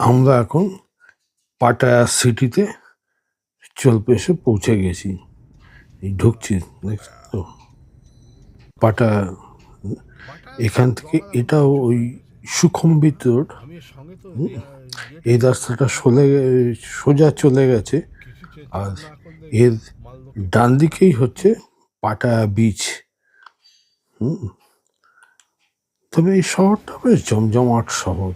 আমরা এখন পাটায়া সিটিতে এসে পৌঁছে গেছি। এই ঢুকছি, দেখছো তো পাটায়া। এখান থেকে এটাও ওই সুখম্বিত রোড। এই রাস্তাটা সোজা চলে গেছে, আর এর ডান দিকেই হচ্ছে পাটায়া বিচ। তবে এই শহরটা বেশ জমজমাট শহর।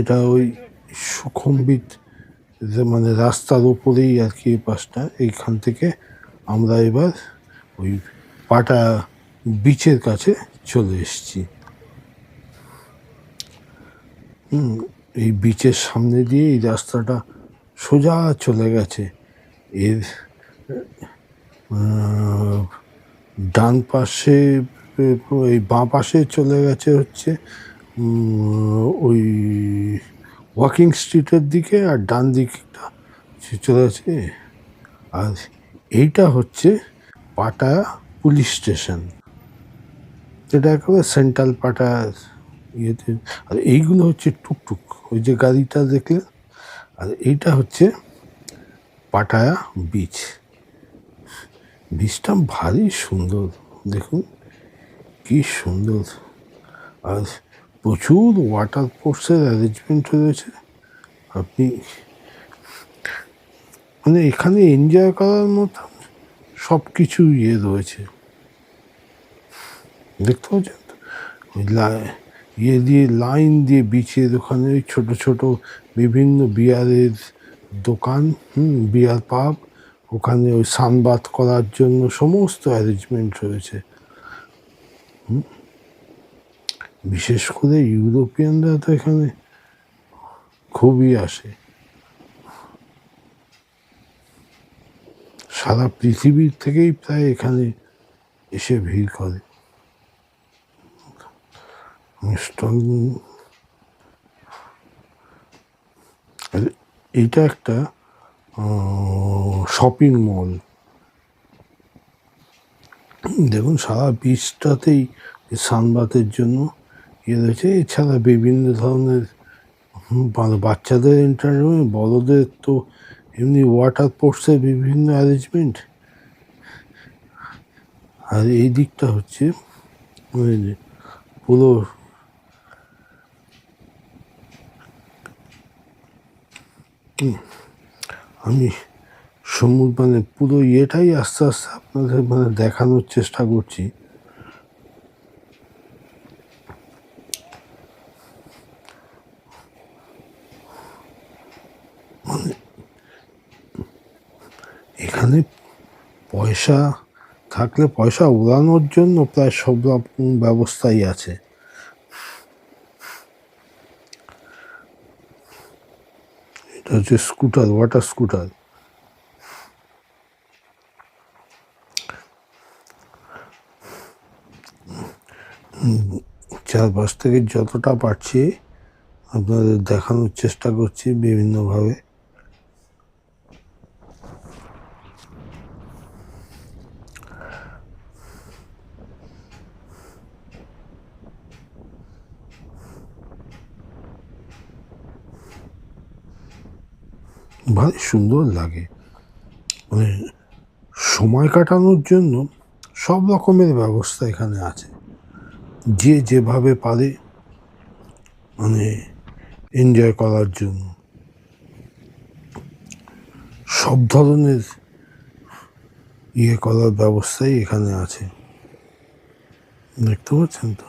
এটা ওই সুখম্বিত মানে রাস্তার উপরেই আর কি পাশটা। এইখান থেকে আমরা এবার ওই পাটায়া বিচের কাছে চলে এসেছি। এই বিচের সামনে দিয়ে এই রাস্তাটা সোজা চলে গেছে। এর ডান পাশে, ওই বাঁ পাশে চলে গেছে হচ্ছে ওই ওয়াকিং স্ট্রিটের দিকে, আর ডান দিকটা চলে গেছে। আর এইটা হচ্ছে পাটায়া পুলিশ স্টেশন। এটা একেবারে সেন্ট্রাল পাটায়া ইয়েতে। আর এইগুলো হচ্ছে টুকটুক, ওই যে গাড়িটা দেখলে। আর এইটা হচ্ছে পাটায়া বিচ। বিচটা ভারী সুন্দর, দেখুন কি সুন্দর। আর প্রচুর ওয়াটার স্পোর্টসের অ্যারেঞ্জমেন্ট রয়েছে। আপনি মানে এখানে এনজয় করার মতো সব কিছু রয়েছে, দেখতে পাচ্ছেন তো। ওই দিয়ে লাইন দিয়ে বিচের ওখানে ওই ছোটো ছোটো বিভিন্ন বিয়ারের দোকান, বিয়ার পাব, ওখানে ওই সানবাথ করার জন্য সমস্ত অ্যারেঞ্জমেন্ট রয়েছে। বিশেষ করে ইউরোপিয়ানরা তো এখানে খুবই আসে, সারা পৃথিবীর থেকেই প্রায় এখানে এসে ভিড় করে। এইটা একটা শপিং মল। দেখুন সারা বিচটাতেই সানবাথের জন্য রয়েছে। এছাড়া বিভিন্ন ধরনের বাচ্চাদের এন্টারটেনমেন্ট, বড়দের তো এমনি ওয়াটার স্পোর্টসের বিভিন্ন অ্যারেঞ্জমেন্ট। আর এই দিকটা হচ্ছে পুরো আমি মানে পুরো ইয়েটাই আস্তে আস্তে আপনাদের মানে দেখানোর চেষ্টা করছি। মানে এখানে পয়সা থাকলে পয়সা উড়ানোর জন্য প্রায় সব রকম ব্যবস্থাই আছে। এটা হচ্ছে স্কুটার, ওয়াটার স্কুটার। চারপাশ থেকে যতটা পারছি আপনাদের দেখানোর চেষ্টা করছি বিভিন্নভাবে। ভারী সুন্দর লাগে, মানে সময় কাটানোর জন্য সব রকমের ব্যবস্থা এখানে আছে। যে যেভাবে পারে মানে এনজয় করার জন্য সব ধরনের করার ব্যবস্থাই এখানে আছে, দেখতে পাচ্ছেন তো।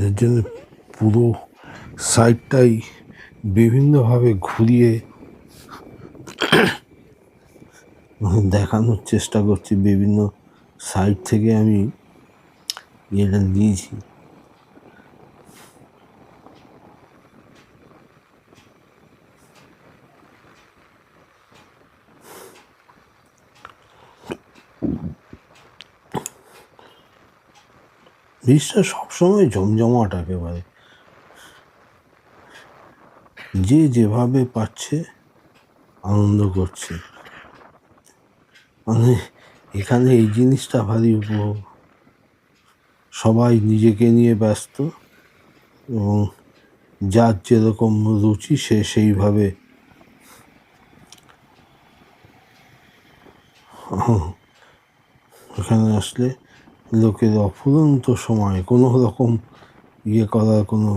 এর জন্য পুরো সাইডটাই বিভিন্নভাবে ঘুরিয়ে দেখানোর চেষ্টা করছি। বিভিন্ন সাইড থেকে আমি এটা নিয়েছি। বিচটা সবসময় জমজমাট একেবারে। যে যেভাবে পাচ্ছে আনন্দ করছে। মানে এখানে এই জিনিসটা ভারী উপভোগ। সবাই নিজেকে নিয়ে ব্যস্ত এবং যার যেরকম রুচি সে সেইভাবে এখানে আসলে লোকের অফুরন্ত সময় কোনো রকম করার কোনো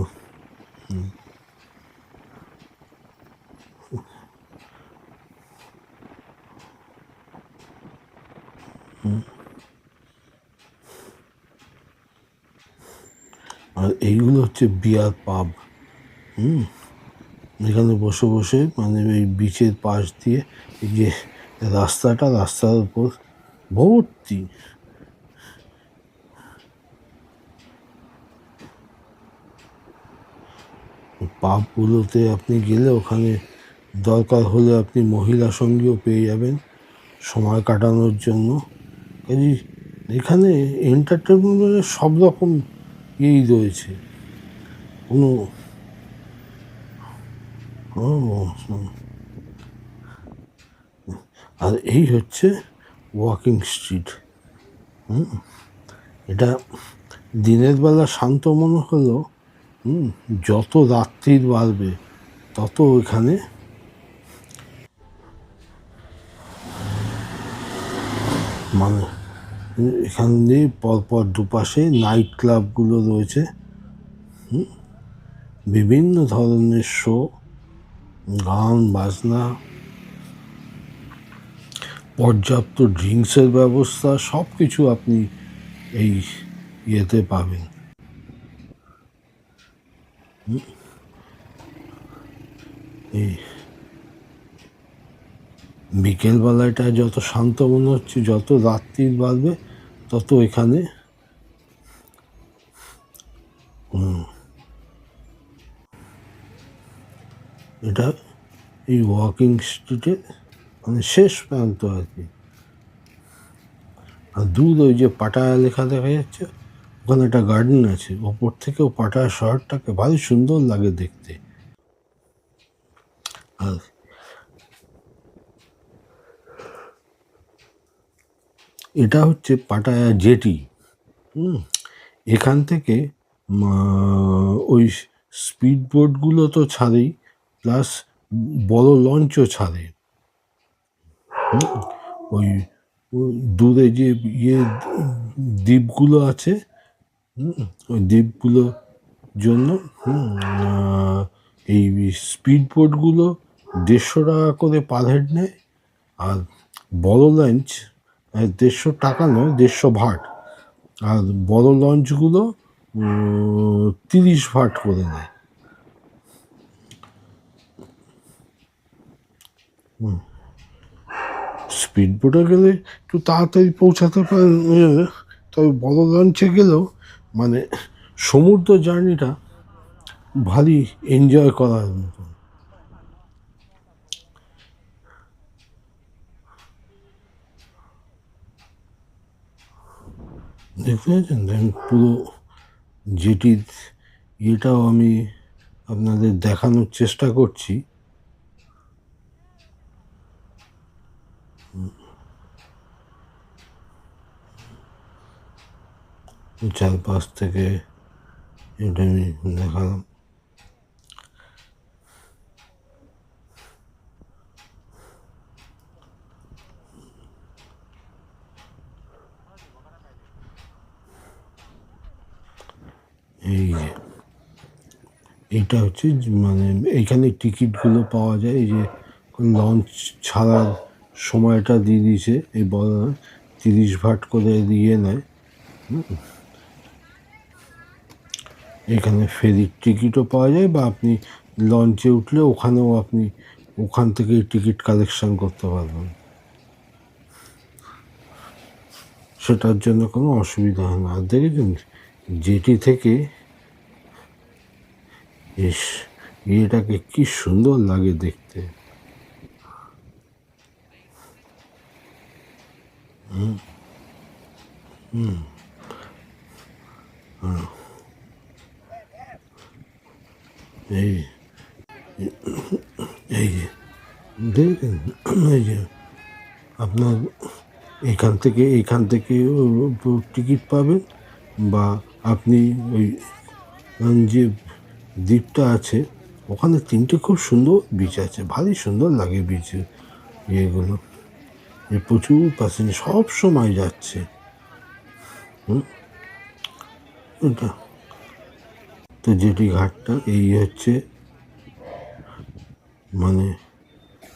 আর এইগুলো হচ্ছে বিয়ার পাব। এখানে বসে বসে মানে এই বিচের পাশ দিয়ে এই যে রাস্তার উপর ভর্তি পাবগুলোতে আপনি গেলে ওখানে দরকার হলে আপনি মহিলা সঙ্গীও পেয়ে যাবেন সময় কাটানোর জন্য। কাজে এখানে এন্টারটেনমেন্টের সব রকম রয়েছে। কোনো আর এই হচ্ছে ওয়াকিং স্ট্রিট। এটা দিনের বেলা শান্ত মনে হলেও যত রাত্রির বাড়বে তত এখানে মানে এখান দিয়ে পরপর দুপাশে নাইট ক্লাবগুলো রয়েছে, বিভিন্ন ধরনের শো, গান বাজনা, পর্যাপ্ত ড্রিঙ্কসের ব্যবস্থা, সব কিছু আপনি এই ইয়েতে পাবেন। এই বিকেলবেলাটা যত শান্ত মনে হচ্ছে, যত রাত্রি বাড়বে তত এখানে এটা এই ওয়াকিং স্ট্রিটের মানে শেষ প্রান্ত আর কি। আর দূর ওই যে পাটায়া লেখা দেখা যাচ্ছে, ওখানে একটা গার্ডেন আছে, ওপর থেকেও পাটায়া শহরটাকে ভারী সুন্দর লাগে দেখতে। আর এটা হচ্ছে পাটায়া জেটি। এখান থেকে ওই স্পিড বোটগুলো তো ছাড়েই, প্লাস বড় লঞ্চও ছাড়ে। ওই দূরে যে দ্বীপগুলো আছে, ওই দ্বীপগুলোর জন্য এই স্পিড বোটগুলো 150 টাকা করে পার হেড নেয়, আর বড় লঞ্চ 150 টাকা নয়, 150 ভাট, আর বড় লঞ্চগুলো 30 ভাট করে নেয়। স্পিড বোটে গেলে একটু তাড়াতাড়ি পৌঁছাতে পারেন, তবে বড় লঞ্চে গেলেও মানে সমুদ্র জার্নিটা ভারী এনজয় করার মতো। দেখতে পাচ্ছেন, পুরো যেটির এটাও আমি আপনাদের দেখানোর চেষ্টা করছি। চারপাশ থেকে এটা আমি দেখালাম। এইটা হচ্ছে মানে এইখানে টিকিটগুলো পাওয়া যায়, এই যে লঞ্চ ছাড়ার সময়টা দিয়ে দিয়েছে, এই বড় 30 ভাট করে দিয়ে নেয়। এখানে ফেরির টিকিটও পাওয়া যায়, বা আপনি লঞ্চে উঠলে ওখানেও আপনি ওখান থেকে টিকিট কালেকশন করতে পারবেন, সেটার জন্য কোনো অসুবিধা হয় না। আর দেখেছেন জেটি থেকে এটাকে কি সুন্দর লাগে দেখতে। এই এই যে দেখেন, এই যে আপনার এখান থেকে টিকিট পাবেন, বা আপনি ওই যে দ্বীপটা আছে ওখানে 3টে খুব সুন্দর বিচ আছে, ভারী সুন্দর লাগে বিচের ইয়েগুলো। প্রচুর প্যাসেঞ্জার সব সময় যাচ্ছে। এটা তো জেটি ঘাটটা এই হচ্ছে, মানে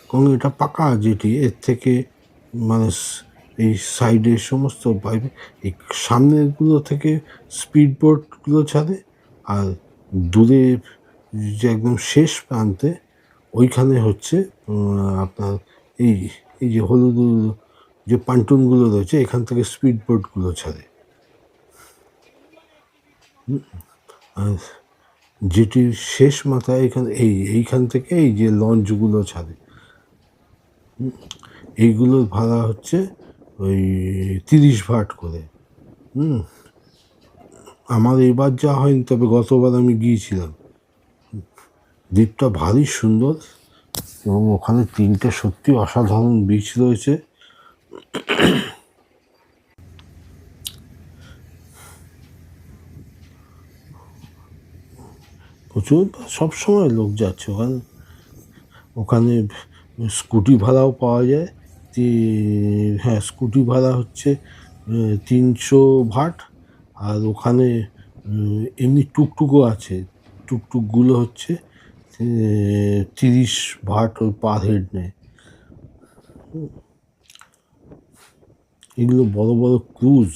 কারণ এটা পাকা জেটি, এর থেকে মানে এই সাইডের সমস্ত বাইরে এই সামনেরগুলো থেকে স্পিড বোটগুলো ছাড়ে, আর দূরে যে একদম শেষ প্রান্তে ওইখানে হচ্ছে আপনার এই এই যে হলুদ যে পান্টুনগুলো রয়েছে এখান থেকে স্পিড বোটগুলো ছাড়ে। আর যেটির শেষ মাথায় এখানে এইখান থেকে এই যে লঞ্চগুলো ছাড়ে, এইগুলোর ভাড়া হচ্ছে ওই 30 ভাট করে। আমার এবার যাওয়া হয়নি, তবে গতবার আমি গিয়েছিলাম। দ্বীপটা ভারী সুন্দর এবং ওখানে 3টে সত্যি অসাধারণ বিচ রয়েছে। প্রচুর সবসময় লোক যাচ্ছে ওখানে। ওখানে স্কুটি ভাড়াও পাওয়া যায়। হ্যাঁ, স্কুটি ভাড়া হচ্ছে 300 ভাট। আর ওখানে এমনি টুকটুকও আছে, টুকটুকগুলো হচ্ছে 30 ভাট ওই পার হেড নেয়। এগুলো বড় বড় ক্রুজ।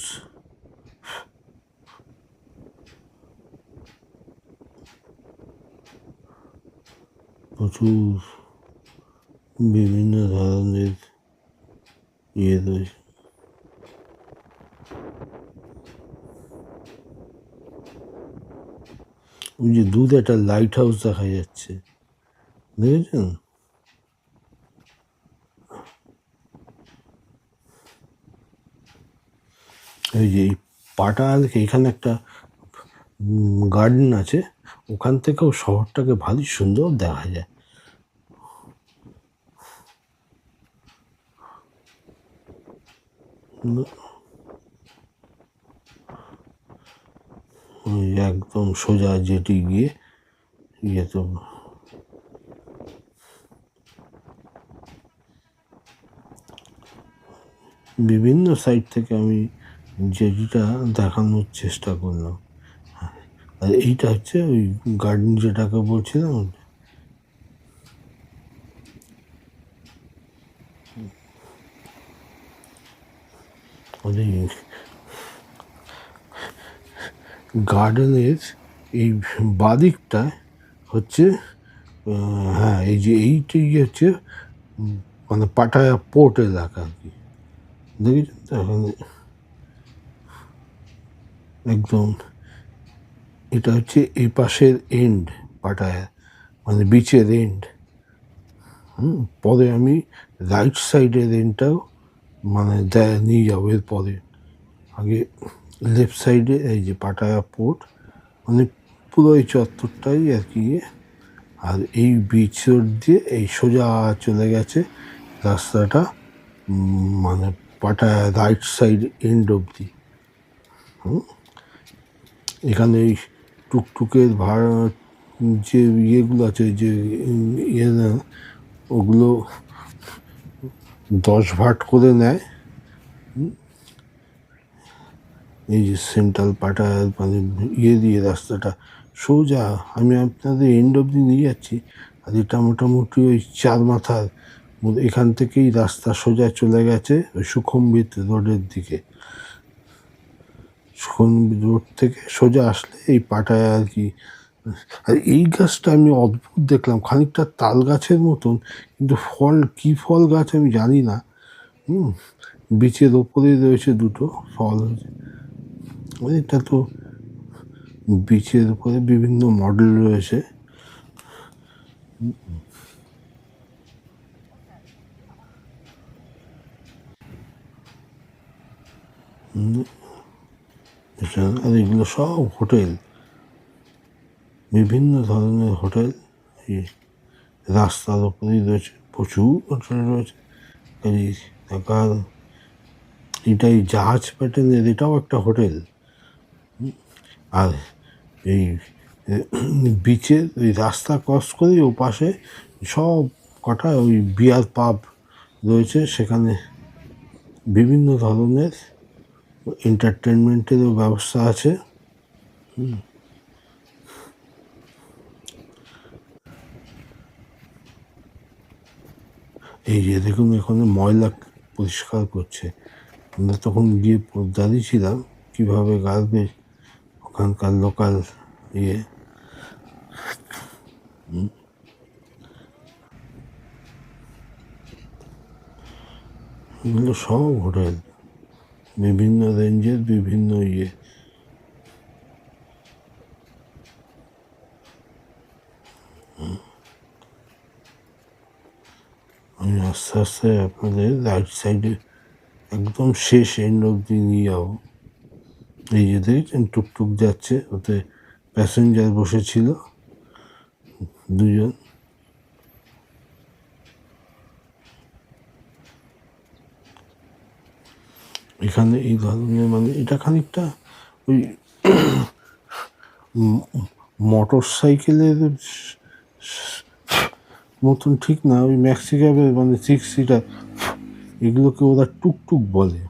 প্রচুর বিভিন্ন ধরনের ইয়ে রয়েছে। ওই যে দূরে একটা লাইট হাউস দেখা যাচ্ছে, দেখেছেন? ওই যে এই পাটা এখানে একটা গার্ডেন আছে, ওখান থেকেও শহরটাকে ভারী সুন্দর দেখা যায়। ওই একদম সোজা যেটি গিয়ে ইয়ে তো বিভিন্ন সাইড থেকে আমি যেটিটা দেখানোর চেষ্টা করলাম। আর এইটা হচ্ছে ওই গার্ডেন যেটাকে বলছিলাম। গার্ডেনের এই বাদিকটায় হচ্ছে হ্যাঁ, এই যে এইটাই হচ্ছে মানে পাটায়া পোর্ট এলাকা আর কি, দেখেছেন তো? এখানে একদম এটা হচ্ছে এই পাশের এন্ড, পাটায়া মানে বিচের এন্ড। পরে আমি রাইট সাইডের এন্ডটাও মানে নিয়ে যাবো এরপরে। আগে লেফট সাইডে এই যে পাটায়া পোর্ট, মানে পুরো এই চত্বরটাই আর কি। আর এই বিচ রোড দিয়ে এই সোজা চলে গেছে রাস্তাটা, মানে পাটায়া রাইট সাইড এন্ড অবধি। এখানে এই টুকটুকের ভাড়া যে ইয়েগুলো আছে, যে ইয়ে ওগুলো 10 ভাট করে নেয়। এই যে সেন্ট্রাল পাটায়া মানে ইয়ে দিয়ে রাস্তাটা সোজা আমি আপনাদের এন্ড অবধি নিয়ে যাচ্ছি। আর এটা মোটামুটি ওই 4 মাথার এখান থেকেই রাস্তা সোজা চলে গেছে ওই সুখমবির রোডের দিকে। সুখমবির রোড থেকে সোজা আসলে এই পাটায়া আর কি। আর এই গাছটা আমি অদ্ভুত দেখলাম, খানিকটা তাল গাছের মতন, কিন্তু ফল কি ফল গাছ আমি জানি না। বিচের ওপরেই রয়েছে দুটো ফল হয়েছে। এটা তো বিচের উপরে বিভিন্ন মডেল রয়েছে। আর এগুলো সব হোটেল, বিভিন্ন ধরনের হোটেল এই রাস্তার ওপরেই রয়েছে, প্রচুর হোটেল রয়েছে। দেখার এটাই জাহাজ প্যাটার্নের, এটাও একটা হোটেল। আর এই বিচের ওই রাস্তা ক্রস করে ও পাশে সব কটা ওই বিয়ার পাব রয়েছে, সেখানে বিভিন্ন ধরনের এন্টারটেনমেন্টেরও ব্যবস্থা আছে। এই যে দেখুন এখানে ময়লা পরিষ্কার করছে, আমরা তখন গিয়ে দাঁড়িয়েছিলাম কীভাবে গার্বেজ ওখানকার লোকাল ইয়ে। এগুলো সব হোটেল, বিভিন্ন রেঞ্জের বিভিন্ন ইয়ে। আমি আস্তে আস্তে আপনাদের রাইট সাইডে একদম শেষ এন্ড অবধি নিয়ে যাবো। এই যে দেখছেন টুকটুক যাচ্ছে, ওতে প্যাসেঞ্জার বসেছিল দুজন। এখানে এই ধরনের মানে এটা খানিকটা ওই মোটর সাইকেলের মতন ঠিক না, ওই ম্যাক্সি ক্যাবের মানে 6 সিটার, এগুলোকে ওরা টুকটুক বলে।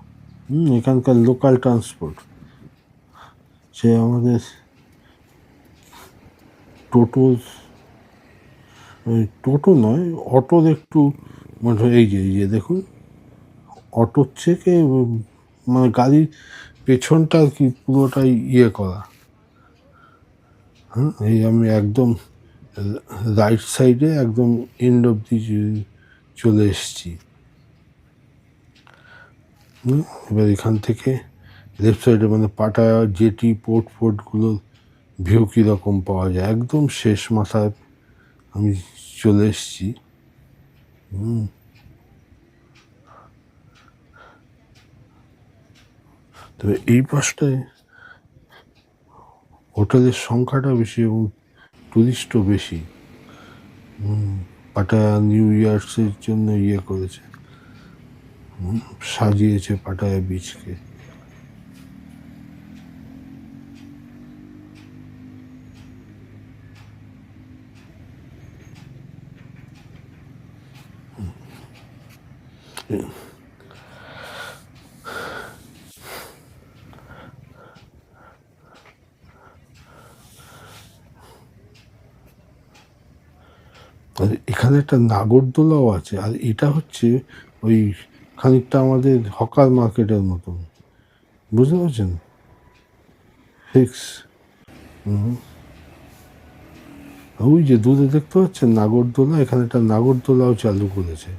এখানকার লোকাল ট্রান্সপোর্ট। সে আমাদের টোটো, ওই টোটো নয়, অটোর একটু মানে এই যে দেখুন অটোর থেকে মানে গাড়ির পেছনটা আর কি পুরোটাই ইয়ে করা। এই আমি একদম রাইট সাইডে একদম এন্ড অবধি চলে এসেছি। এবার এখান থেকে লেফট সাইডে মানে পাটায়া জেটি পোর্টগুলোর ভিউ কীরকম পাওয়া যায়, একদম শেষ মাথায় আমি চলে এসেছি। তবে এই পাশটায় হোটেলের সংখ্যাটা বেশি এবং টুরিস্টও বেশি। পাটায়া নিউ ইয়ার্সের জন্য ইয়ে করেছে, সাজিয়েছে পাটায়া বিচকে। আর এখানে একটা নাগরদোলাও আছে, আর এটা হচ্ছে ওই খানিকটা আমাদের হকার মার্কেটের মতন, বুঝতে পারছেন? ফিক্স। ওই যে দূরে দেখতে পাচ্ছেন নাগরদোলা, এখানে একটা নাগরদোলাও চালু করেছে।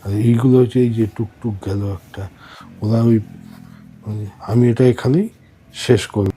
আর এইগুলো হচ্ছে এই যে টুকটুক গেল একটা, ওরা ওই আমি এটা এখানেই শেষ করব।